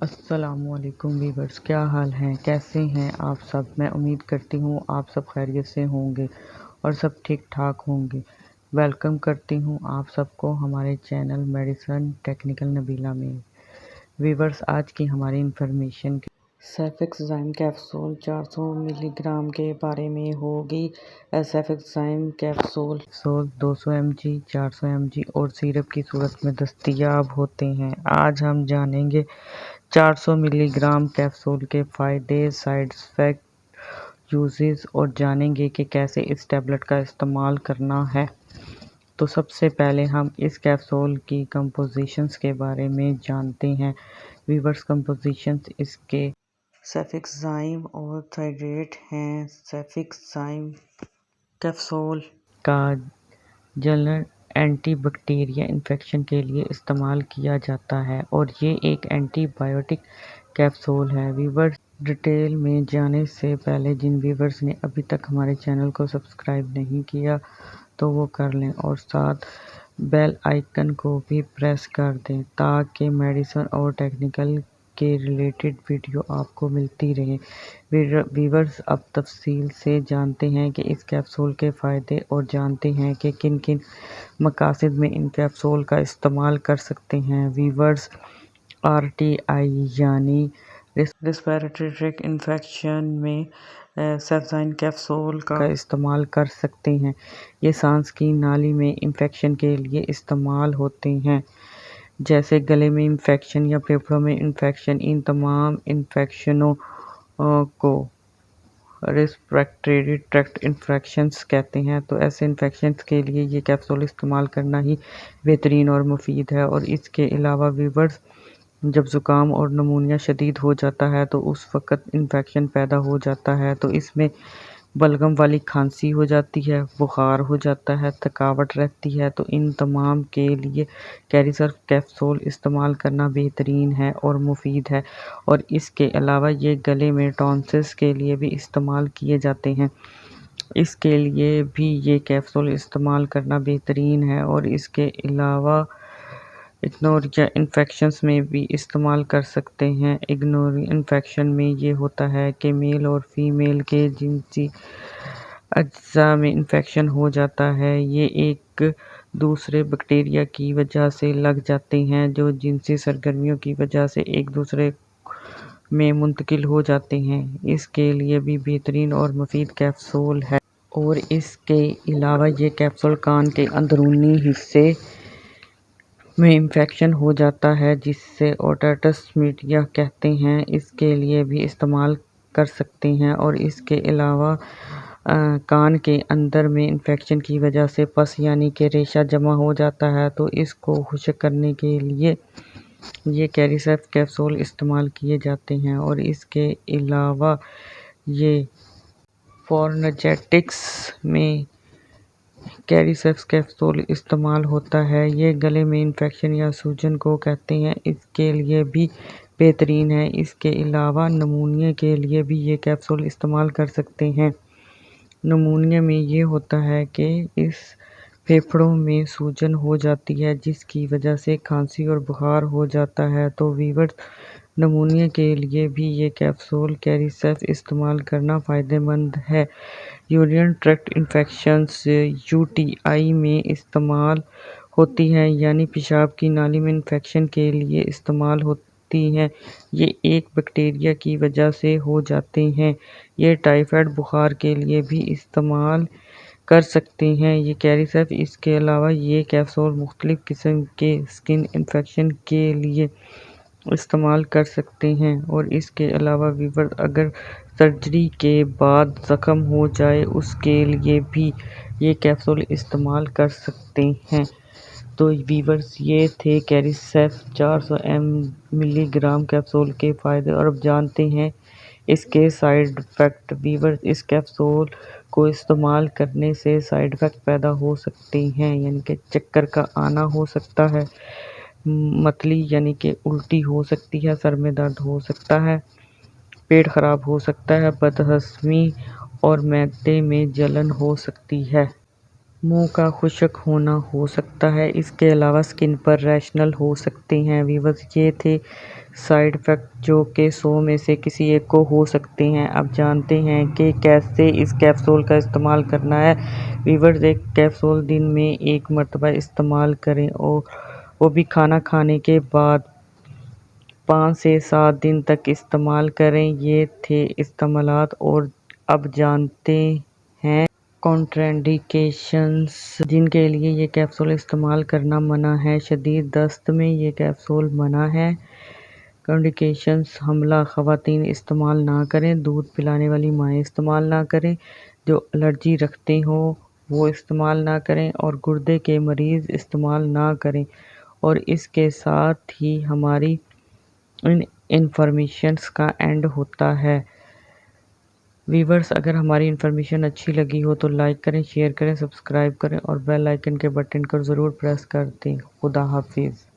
السلام علیکم ویورز، کیا حال ہیں؟ کیسے ہیں آپ سب؟ میں امید کرتی ہوں آپ سب خیریت سے ہوں گے اور سب ٹھیک ٹھاک ہوں گے۔ ویلکم کرتی ہوں آپ سب کو ہمارے چینل میڈیسن ٹیکنیکل نبیلہ میں۔ ویورز، آج کی ہماری انفارمیشن سیفکسائم کیپسول 400 ملی گرام کے بارے میں ہوگی۔ Cefixime capsule 200 M G, 400 M G اور سیرپ کی صورت میں دستیاب ہوتے ہیں۔ آج ہم جانیں گے 400 ملی گرام کیپسول کے فائدے، سائیڈ ایفیکٹ، یوزز اور جانیں گے کہ کیسے اس ٹیبلٹ کا استعمال کرنا ہے۔ تو سب سے پہلے ہم اس کیپسول کی کمپوزیشنز کے بارے میں جانتے ہیں۔ ویورز، کمپوزیشنز اس کے سیفکسائم اور تھائیریٹ ہیں۔ سیفکسائم کیپسول کا جنرل اینٹی بیکٹیریل انفیکشن کے لیے استعمال کیا جاتا ہے اور یہ ایک اینٹی بائیوٹک کیپسول ہے۔ ویورز، ڈیٹیل میں جانے سے پہلے جن ویورز نے ابھی تک ہمارے چینل کو سبسکرائب نہیں کیا تو وہ کر لیں اور ساتھ بیل آئیکن کو بھی پریس کر دیں تاکہ میڈیسن اور ٹیکنیکل کے ریلیٹڈ ویڈیو آپ کو ملتی رہے۔ ویورز، اب تفصیل سے جانتے ہیں کہ اس کیپسول کے فائدے اور جانتے ہیں کہ کن کن مقاصد میں ان کیپسول کا استعمال کر سکتے ہیں۔ ویورز، RTI یعنی ریسپیریٹری ٹریکٹ انفیکشن میں سیفکسائم کیپسول کا استعمال کر سکتے ہیں۔ یہ سانس کی نالی میں انفیکشن کے لیے استعمال ہوتے ہیں، جیسے گلے میں انفیکشن یا پھیپھڑوں میں انفیکشن۔ ان تمام انفیکشنوں کو ریسپیریٹری ٹریکٹ انفیکشنز کہتے ہیں۔ تو ایسے انفیکشنز کے لیے یہ کیپسول استعمال کرنا ہی بہترین اور مفید ہے۔ اور اس کے علاوہ ویورز، جب زکام اور نمونیا شدید ہو جاتا ہے تو اس وقت انفیکشن پیدا ہو جاتا ہے تو اس میں بلغم والی کھانسی ہو جاتی ہے، بخار ہو جاتا ہے، تھکاوٹ رہتی ہے۔ تو ان تمام کے لیے کیریسرف کیپسول استعمال کرنا بہترین ہے اور مفید ہے۔ اور اس کے علاوہ یہ گلے میں ٹونسلز کے لیے بھی استعمال کیے جاتے ہیں، اس کے لیے بھی یہ کیپسول استعمال کرنا بہترین ہے۔ اور اس کے علاوہ اگنوریا انفیکشنز میں بھی استعمال کر سکتے ہیں۔ اگنوریا انفیکشن میں یہ ہوتا ہے کہ میل اور فیمیل کے جنسی اجزاء میں انفیکشن ہو جاتا ہے۔ یہ ایک دوسرے بیکٹیریا کی وجہ سے لگ جاتے ہیں جو جنسی سرگرمیوں کی وجہ سے ایک دوسرے میں منتقل ہو جاتے ہیں۔ اس کے لیے بھی بہترین اور مفید کیپسول ہے۔ اور اس کے علاوہ یہ کیپسول کان کے اندرونی حصے میں انفیکشن ہو جاتا ہے جسے اوٹائٹس میڈیا کہتے ہیں، اس کے لیے بھی استعمال کر سکتے ہیں۔ اور اس کے علاوہ کان کے اندر میں انفیکشن کی وجہ سے پس یعنی کہ ریشہ جمع ہو جاتا ہے تو اس کو خشک کرنے کے لیے یہ کیریسرف کیپسول استعمال کیے جاتے ہیں۔ اور اس کے علاوہ یہ فارنجائٹس میں کیریسرف کیپسول استعمال ہوتا ہے۔ یہ گلے میں انفیکشن یا سوجن کو کہتے ہیں، اس کے لیے بھی بہترین ہے۔ اس کے علاوہ نمونیا کے لیے بھی یہ کیپسول استعمال کر سکتے ہیں۔ نمونیا میں یہ ہوتا ہے کہ اس پھیپھڑوں میں سوجن ہو جاتی ہے جس کی وجہ سے کھانسی اور بخار ہو جاتا ہے۔ تو ویورز، نمونیا کے لیے بھی یہ کیپسول کیریسرف استعمال کرنا فائدہ مند ہے۔ یورینری ٹریکٹ انفیکشنز UTI میں استعمال ہوتی ہیں، یعنی پیشاب کی نالی میں انفیکشن کے لیے استعمال ہوتی ہیں۔ یہ ایک بیکٹیریا کی وجہ سے ہو جاتے ہیں۔ یہ ٹائفائڈ بخار کے لیے بھی استعمال کر سکتے ہیں یہ کیریسرف۔ اس کے علاوہ یہ کیپسول مختلف قسم کے اسکن انفیکشن کے لیے استعمال کر سکتے ہیں۔ اور اس کے علاوہ ویورز، اگر سرجری کے بعد زخم ہو جائے اس کے لیے بھی یہ کیپسول استعمال کر سکتے ہیں۔ تو ویورز، یہ تھے کیریسرف 400 ملی گرام کیپسول کے فائدے۔ اور اب جانتے ہیں اس کے سائیڈ ایفیکٹ۔ ویورز، اس کیپسول کو استعمال کرنے سے سائیڈ ایفیکٹ پیدا ہو سکتے ہیں، یعنی کہ چکر کا آنا ہو سکتا ہے، متلی یعنی کہ الٹی ہو سکتی ہے، سر میں درد ہو سکتا ہے، پیٹ خراب ہو سکتا ہے، بد ہضمی اور معدے میں جلن ہو سکتی ہے۔ منہ کا خشک ہونا ہو سکتا ہے۔ اس کے علاوہ سکن پر ریشنل ہو سکتے ہیں۔ ویورز، یہ تھے سائیڈ ایفیکٹ جو کہ 100 میں سے کسی ایک کو ہو سکتے ہیں۔ اب جانتے ہیں کہ کیسے اس کیپسول کا استعمال کرنا ہے۔ ویورز، ایک کیپسول دن میں 1 مرتبہ استعمال کریں اور وہ بھی کھانا کھانے کے بعد 5 سے 7 دن تک استعمال کریں۔ یہ تھے استعمالات، اور اب جانتے ہیں کنٹرانڈیکیشنز جن کے لیے یہ کیپسول استعمال کرنا منع ہے۔ شدید دست میں یہ کیپسول منع ہے۔ کنٹرانڈیکیشنز: حاملہ خواتین استعمال نہ کریں۔ دودھ پلانے والی مائیں استعمال نہ کریں۔ جو الرجی رکھتے ہوں وہ استعمال نہ کریں، اور گردے کے مریض استعمال نہ کریں۔ اور اس کے ساتھ ہی ہماری ان انفارمیشن کا اینڈ ہوتا ہے۔ ویورز، اگر ہماری انفارمیشن اچھی لگی ہو تو لائک کریں، شیئر کریں، سبسکرائب کریں اور بیل آئیکن کے بٹن کو ضرور پریس کر دیں۔ خدا حافظ۔